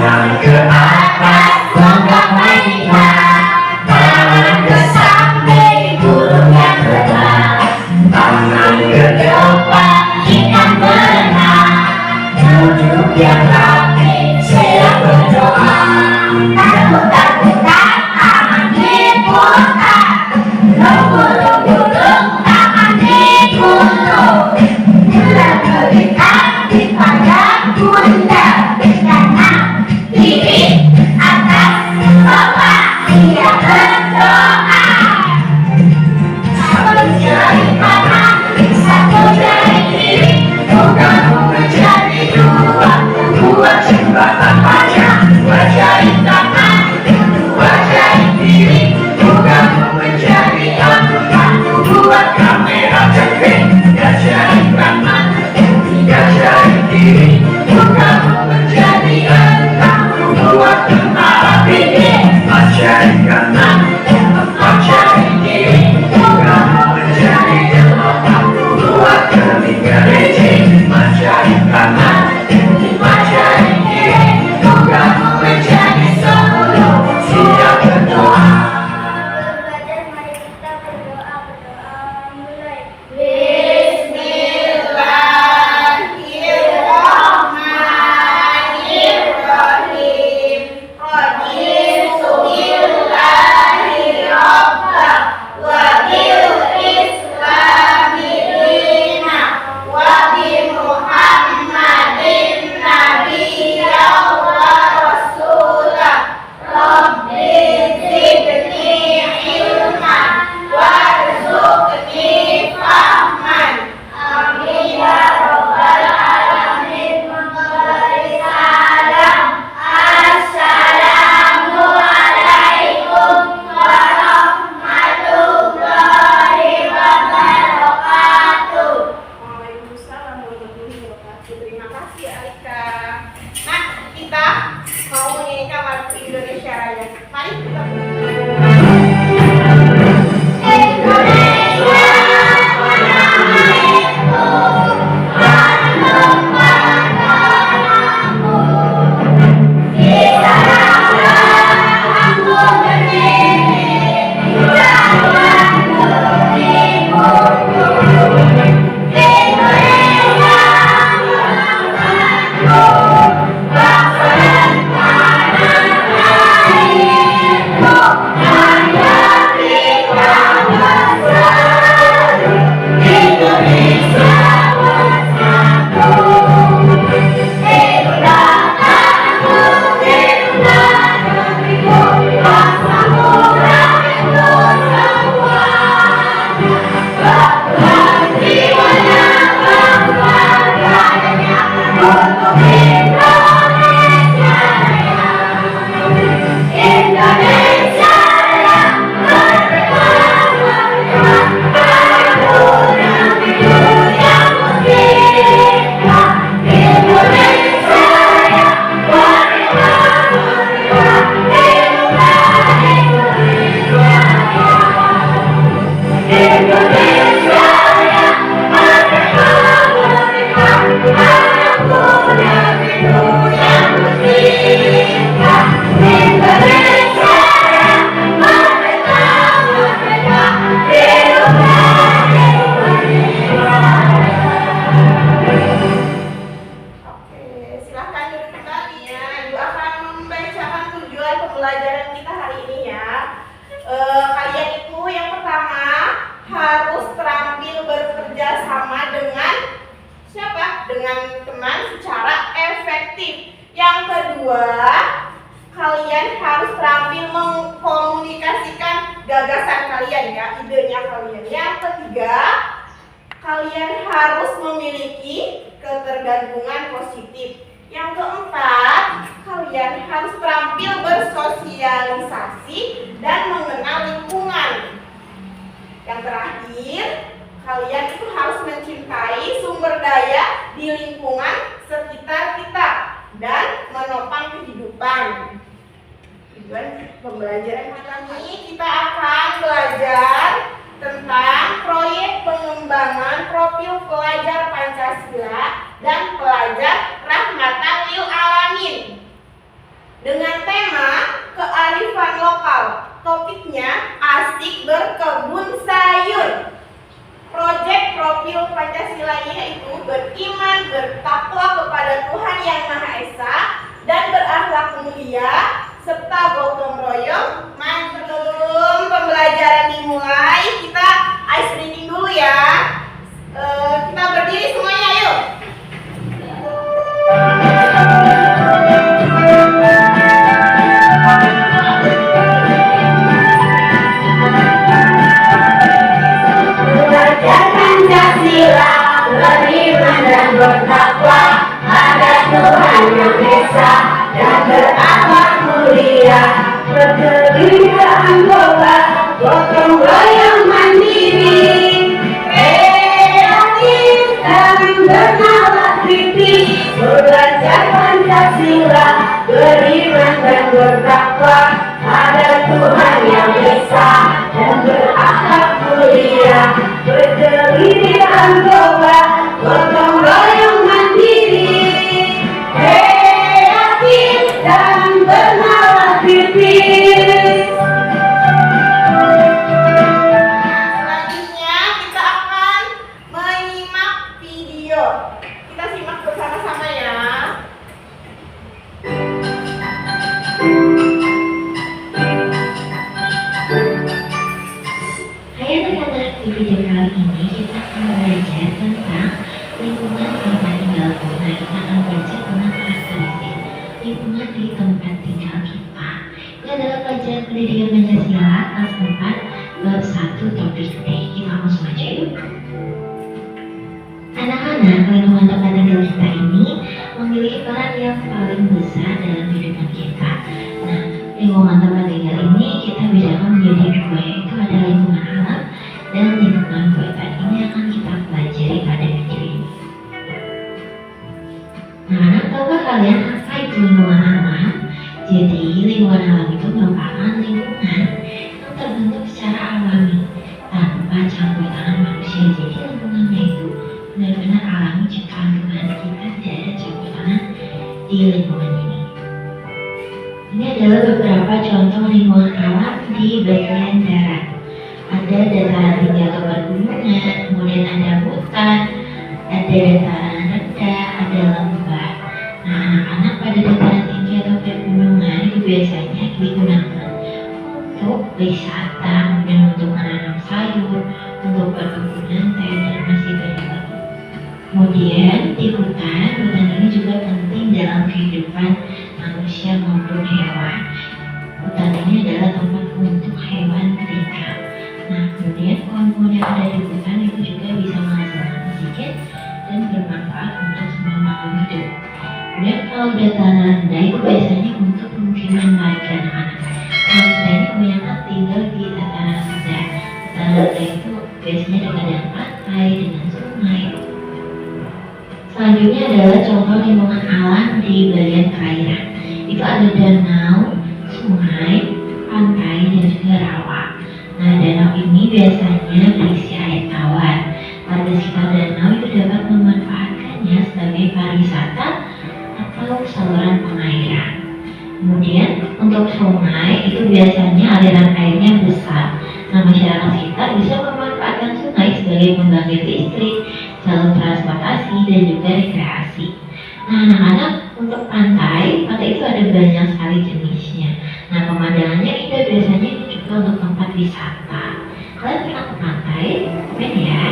Tangan ke atas, lengkap melihat. Tangan ke samping, burungnya terbang. Tangan ke depan, ikan berenang. Duduk yang rapi, siap berdoa. Takut-takutan, tangan diputar. Lunggu-lunggu-lung, tangan digulung. Bulan berikan di panggang bunda. Kanan, kiri, atas, bawah, siap berdoa. Satu jari kanan, satu jari kiri. Moga-moga menjadi dua. Buat jembatan panjang, dua jari kanan, dua jari kiri. Moga-moga menjadi empat. Buat kamera jepit, tiga jari kanan, tiga jari kiri. Moga-moga menjadi enam. Buat tentara pinggir, empat jari kanan, empat jari kiri. Moga-moga menjadi delapan. Buat telinga rejim, lima jari kanan, lima jari kiri. Moga-moga menjadi 10. Siap berdoa. Belajar, mari kita berdoa mulai. Bismillahirrahmanirrahim. Raditu billahi rabba wa bil islami dina wa bi Muhammadin nabiyya wa rasulah. Rabbi zidni ilma warzuqni fahman. Amin ya rabbal alamin. Salam. Assalamualaikum warahmatullahi wabarakatuh. Waalaikumsalam warahmatullahi wabarakatuh. Terima kasih Alika. Nah, kita mau menyanyikan lagu Indonesia Raya. Mari kita pembelajaran kita hari ini ya. Kalian itu yang pertama harus terampil bekerja sama dengan siapa? Dengan teman secara efektif. Yang kedua, kalian harus terampil mengkomunikasikan gagasan kalian ya, idenya kalian. Yang ketiga, kalian harus memiliki ketergantungan positif. Yang keempat, kalian harus terampil bersosialisasi dan mengenal lingkungan. Yang terakhir, kalian itu harus mencintai sumber daya di lingkungan sekitar kita dan menopang kehidupan. Tujuan pembelajaran kali ini kita akan belajar tentang proyek pengembangan profil pelajar Pancasila dan pelajar Rahmatan lil Alamin. profil Pancasilanya itu beriman, bertakwa kepada Tuhan Yang Maha Esa, dan berakhlak mulia, serta gotong royong. Sebelum pembelajaran dimulai, kita ice reading dulu ya. Kita berdiri semuanya, yuk. Pancasila, beriman dan bertakwa pada Tuhan Yang Esa, dan berakhlak mulia, berdiri anggota, gotong royong mandiri, kreatif dan bernalar kritis, belajar Pancasila, beriman dan bertakwa pada Tuhan Yang Esa, dan berakhlak mulia, berdiri anggota, gotong royong mandiri, kreatif dan bernalar kritis. Selanjutnya kita akan menyimak video. Kita simak bersama-sama ya. Hai anak-anak, di video kali ini kita akan belajar tentang lingkungan tempat tinggal kita. Kita akan belajar tentang karakteristik lingkungan di tempat tinggal kita. Ini adalah pelajaran pendidikan Pancasila kelas 4 bab 1 topik D. Kita langsung aja yuk. Anak-anak, lingkungan tempat tinggal kita ini memiliki peran yang paling besar dalam kehidupan kita. Nah, lingkungan tempat tinggal ini kita bedakan menjadi dua, yaitu ada lingkungan alam dan lingkungan buatan. Ini akan kita pelajari pada video ini. Nah, tahukah kalian apa itu lingkungan alam? Jadi, lingkungan alam itu merupakan lingkungan yang terbentuk secara alami tanpa campur tangan manusia. Jadi, lingkungannya itu benar-benar alami, ciptaan Tuhan. Kita tidak ada campur tangan di lingkungan ini. Ini adalah beberapa contoh lingkungan alam di bagian darat. Ada dataran tinggi atau pegunungan, kemudian ada hutan, ada dataran rendah, ada lembah. Nah, anak-anak, pada dataran tinggi atau pegunungan itu biasanya digunakan untuk wisata, kemudian untuk menanam sayur, untuk perkebunan teh, dan masih banyak lagi. Kemudian di hutan ini juga penting dalam kehidupan manusia maupun hewan. Hutan ini adalah tempat untuk hewan tinggal. Nah, kemudian pohon-pohon yang ada di hutan itu juga bisa menghasilkan oksigen dan bermanfaat untuk semua makhluk hidup. Kemudian kalau dataran rendah itu biasanya untuk pemukiman warga anak-anak. Nah, kita ini kebanyakan tinggal di dataran rendah. Dataran rendah itu biasanya dekat dengan pantai, dengan sungai. Selanjutnya adalah contoh lingkungan alam di bagian perairan. Itu ada danau, sungai, pantai, dan juga rawa. Nah, danau ini biasanya berisi air tawar. Warga sekitar danau itu dapat memanfaatkannya sebagai pariwisata atau saluran pengairan. Kemudian untuk sungai itu biasanya aliran airnya besar. Nah, masyarakat sekitar bisa memanfaatkan sungai sebagai pembangkit listrik, jalur transportasi, dan juga rekreasi. Nah, anak-anak, untuk pantai itu ada banyak sekali jenisnya. Nah, pemandangannya indah, biasanya itu juga untuk tempat wisata. Kalian pernah ke pantai? Kan ya?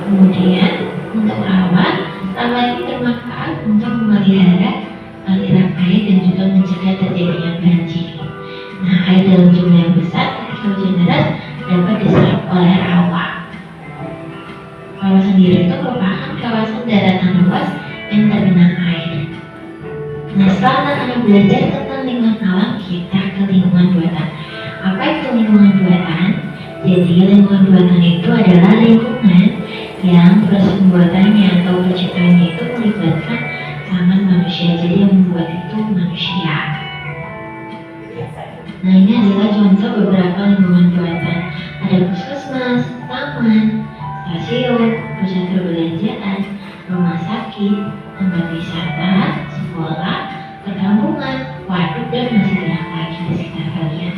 Kemudian untuk rawa ini bermanfaat untuk memelihara aliran air dan juga mencegah terjadinya banjir. Nah, air dalam jumlah yang besar ketika hujan deras dapat diserap oleh rawa. Rawa sendiri itu merupakan kawasan daratan luas yang tergenang air. Nah, setelah anak-anak belajar tentang lingkungan alam, kita ke lingkungan buatan. Apa itu lingkungan buatan? Jadi, lingkungan buatan itu adalah lingkungan yang proses pembuatannya atau penciptaannya itu melibatkan tangan manusia. Jadi, yang membuat itu manusia. Nah, ini adalah contoh beberapa lingkungan buatan. Ada puskesmas, taman, stasiun, pusat perbelanjaan, rumah sakit, tempat wisata, sekolah, perkampungan, waduk, dan masih banyak lagi di sekitar kalian.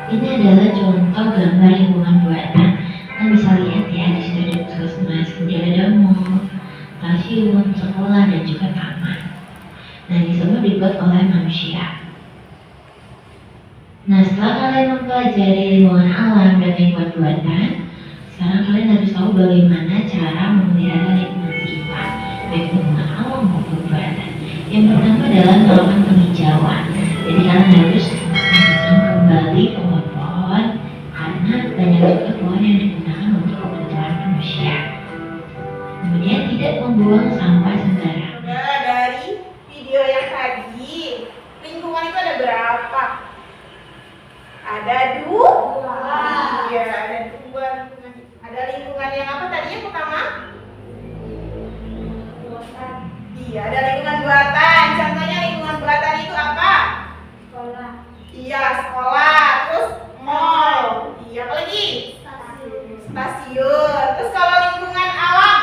Ini adalah contoh gambar lingkungan buatan. lingkungan sekolah dan juga taman. Nah, ini semua dibuat oleh manusia. Nah, setelah kalian mempelajari lingkungan alam dan lingkungan buatan, sekarang kalian harus tahu bagaimana cara memelihara lingkungan kita, baik lingkungan alam maupun buatan. Yang pertama adalah melakukan penghijauan. Jadi kalian harus menanam kembali pohon-pohon karena banyak juga pohon yang digunakan untuk kebutuhan manusia. Kemudian tidak membuang sampah sembarangan. Udah, dari video yang tadi, lingkungan itu ada berapa? Ada dua. Iya, ada dua lingkungan. Ada lingkungan yang apa tadinya pertama? Iya, ada lingkungan buatan. Contohnya lingkungan buatan itu apa? Sekolah. Iya, sekolah. Terus mall. Iya, apa lagi? Stasiun. Terus kalau lingkungan alam?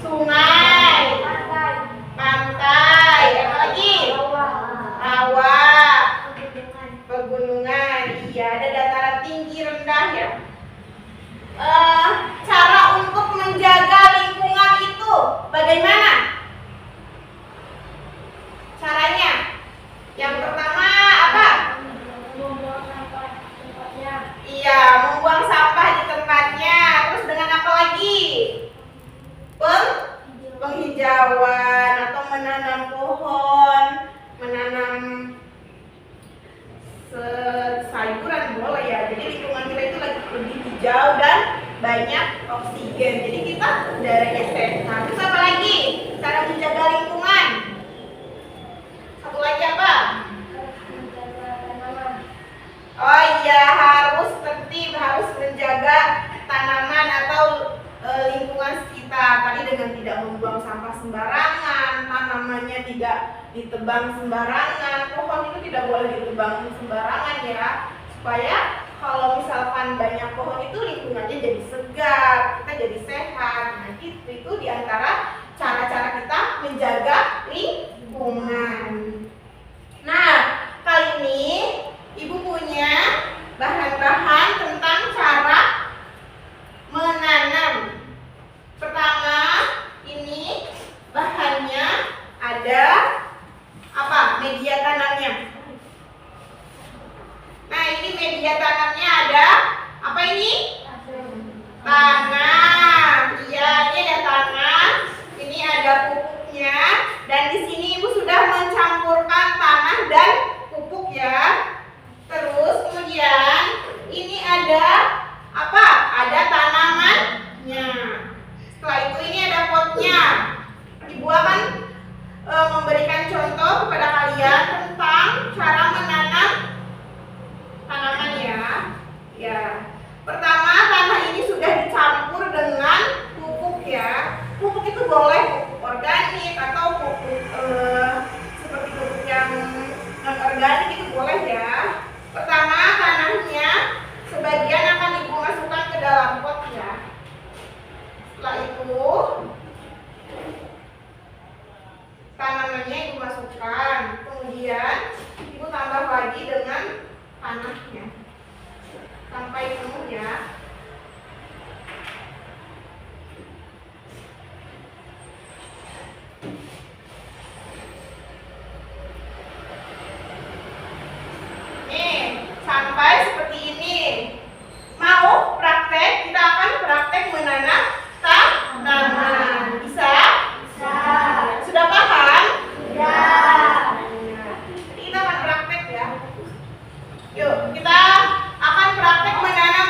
Sungai, pantai, apa lagi? Rawa, pegunungan. Iya, ada dataran tinggi, rendah ya. Cara untuk menjaga lingkungan itu bagaimana? Caranya? Yang pertama apa? Iya, membuang sampah di tempatnya. Terus dengan apa lagi? Penghijauan atau menanam pohon, menanam sayuran boleh ya. Jadi lingkungan kita itu lebih hijau dan banyak oksigen. Jadi kita udaranya sehat. Terus apa lagi? Cara menjaga lingkungan. Satu lagi apa? Oh iya, harus tertib, harus menjaga tanaman atau lingkungan sekitar. Tadi dengan tidak membuang sampah sembarangan, tanamannya tidak ditebang sembarangan, pohon itu tidak boleh ditebang sembarangan ya, supaya kalau misalkan banyak pohon itu lingkungannya jadi segar, kita jadi sehat. Nah, itu diantara cara-cara kita menjaga lingkungan. Nah, kali ini Ibu punya bahan-bahan tentang cara menanam. Pertama, ini bahannya ada apa? Media tanamnya. Nah, ini media tanamnya ada apa ini? Tanah. Iya, ini ada tanah. Ini ada pupuknya. Dan di sini Ibu sudah mencampurkan tanah dan pupuk ya. Terus kemudian ini ada apa? Ada tanamannya. Setelah itu ini ada potnya. Ibu akan memberikan contoh kepada kalian tentang cara menanam tanaman ya. Ya. Pertama, tanah ini sudah dicampur dengan pupuk ya. Pupuk itu boleh pupuk organik atau pupuk seperti pupuk yang non organik itu boleh ya. Pertama, tanahnya sebagian akan Ibu masukkan ke dalam pot ya. Setelah itu tanamannya Ibu masukkan. Kemudian Ibu tambah lagi dengan tanahnya sampai penuh ya. Sampai seperti ini. Mau praktek? Kita akan praktek menanam tanaman. Bisa? Bisa. Sudah paham? Sudah. Jadi kita akan praktek ya. Yuk, kita akan praktek menanam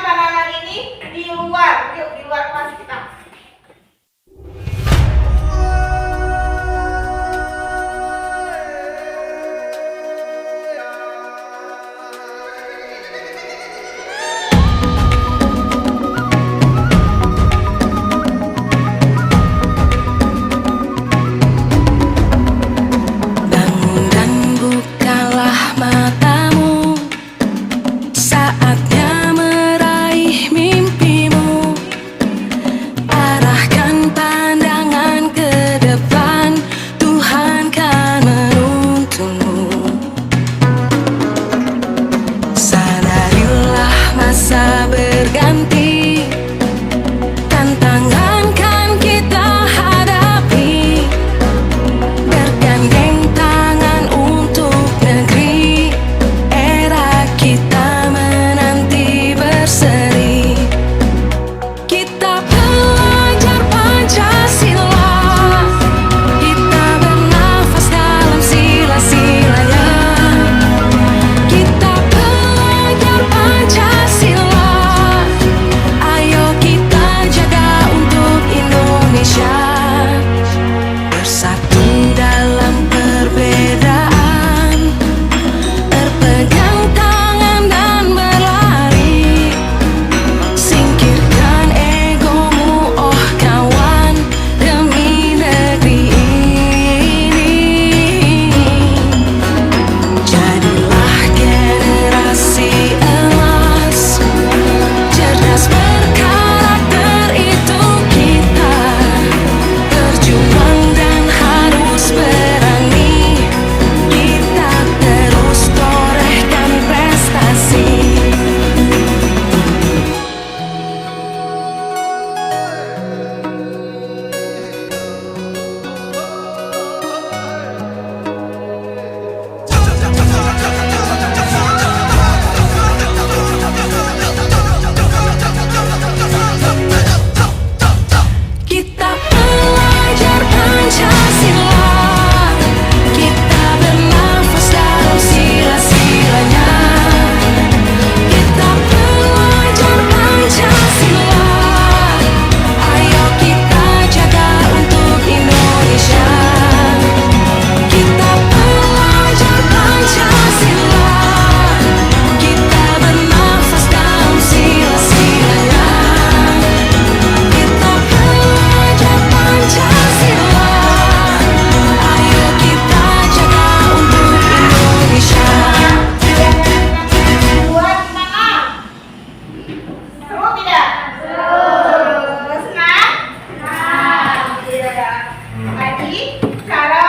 Tadi cara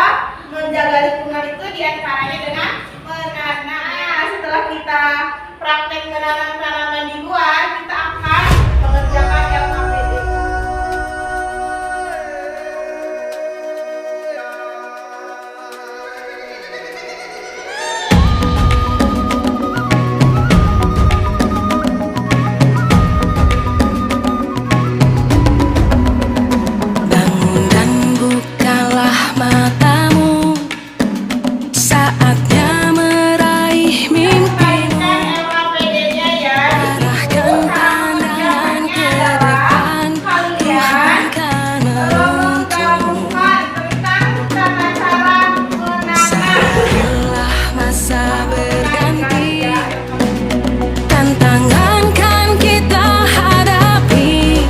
menjaga lingkungan itu diantaranya dengan menanam. Setelah kita praktek menanam tanaman di luar, kita akan mengerjakan yang LKPD. Bangun dan bukalah matamu, saatnya meraih mimpimu. LKPD-nya ya. Arahkan pandangan ke depan, Tuhan akan menuntunmu. Sadarlah masa berganti, tantangan kan kita hadapi,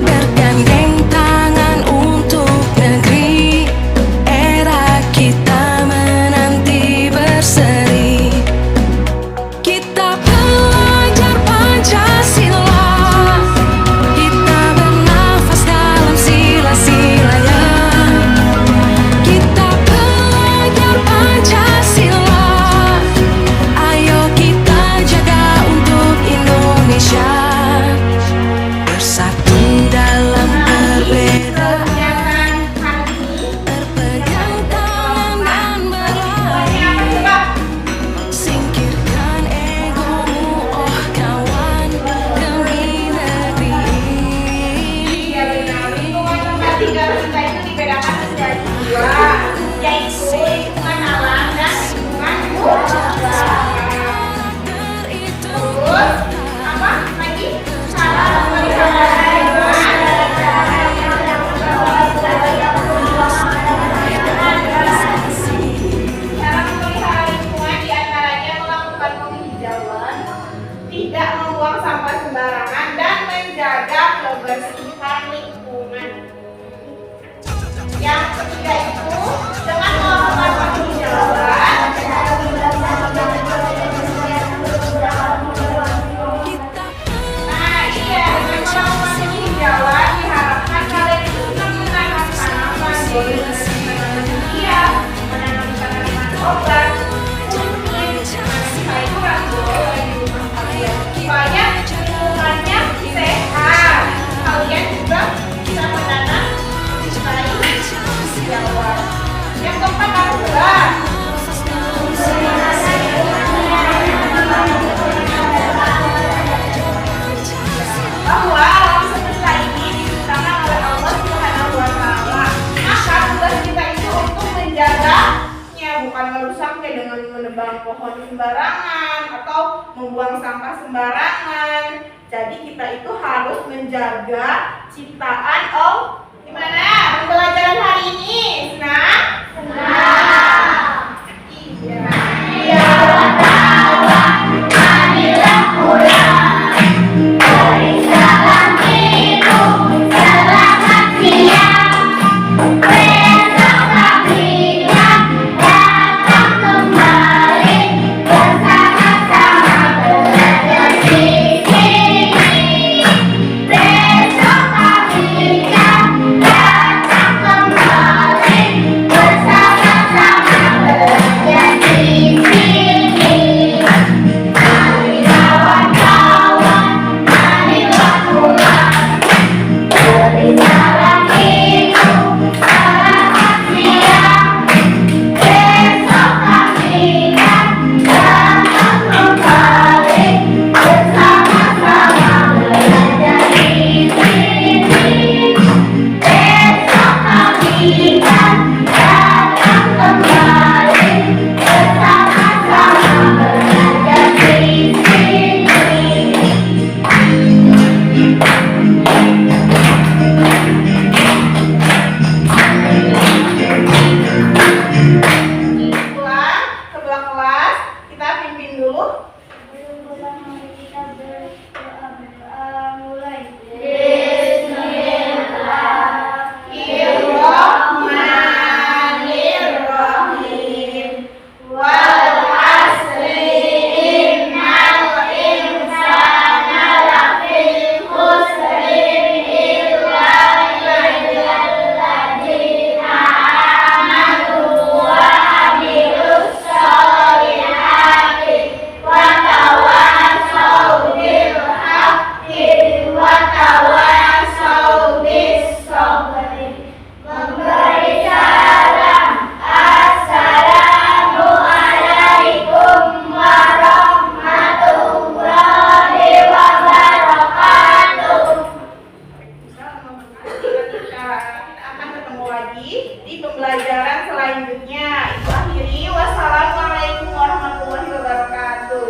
bergandeng tangan untuk negeri, era kita menanti berseri. Kita belajar Pancasila, kita bernafas dalam sila-silanya. Kita belajar Pancasila, ayo kita jaga untuk Indonesia. Bersatu dalam perbedaan, berpegang tangan dan berlari. Singkirkan egomu, oh kawan, demi negeri ini. Ya benar, lingkungan tempat tinggal kita itu dibedakan menjadi dua, yaitu lingkungan alam dan lingkungan budaya. Terus apa lagi? Cara memelihara lingkungan diantaranya melakukan penghijauan, tidak membuang sampah sembarangan, dan menjaga kebersihan lingkungan. Yang ketiga itu dengan melakukan penghijauan, nah iya, dengan melakukan penghijauan diharapkan kalian itu menanam tanaman, boleh menanam tanaman hias, menanam tanaman obat, sayuran boleh di rumah kalian, supaya lingkungannya sehat. Kalian juga bisa menanam hijauan. Yang keempat adalah bahwa alam semesta ini diciptakan oleh Allah Subhanahu wa Ta'ala. Maka tugas kita itu untuk menjaganya, bukan merusaknya dengan menebang pohon sembarangan atau membuang sampah sembarangan. Jadi kita itu harus menjaga ciptaan Allah. Gimana pembelajaran hari ini? Senang? Iya. Besok kami datang kembali. Kita akan ketemu lagi di pembelajaran selanjutnya. Itu akhiri. Wassalamualaikum warahmatullahi wabarakatuh.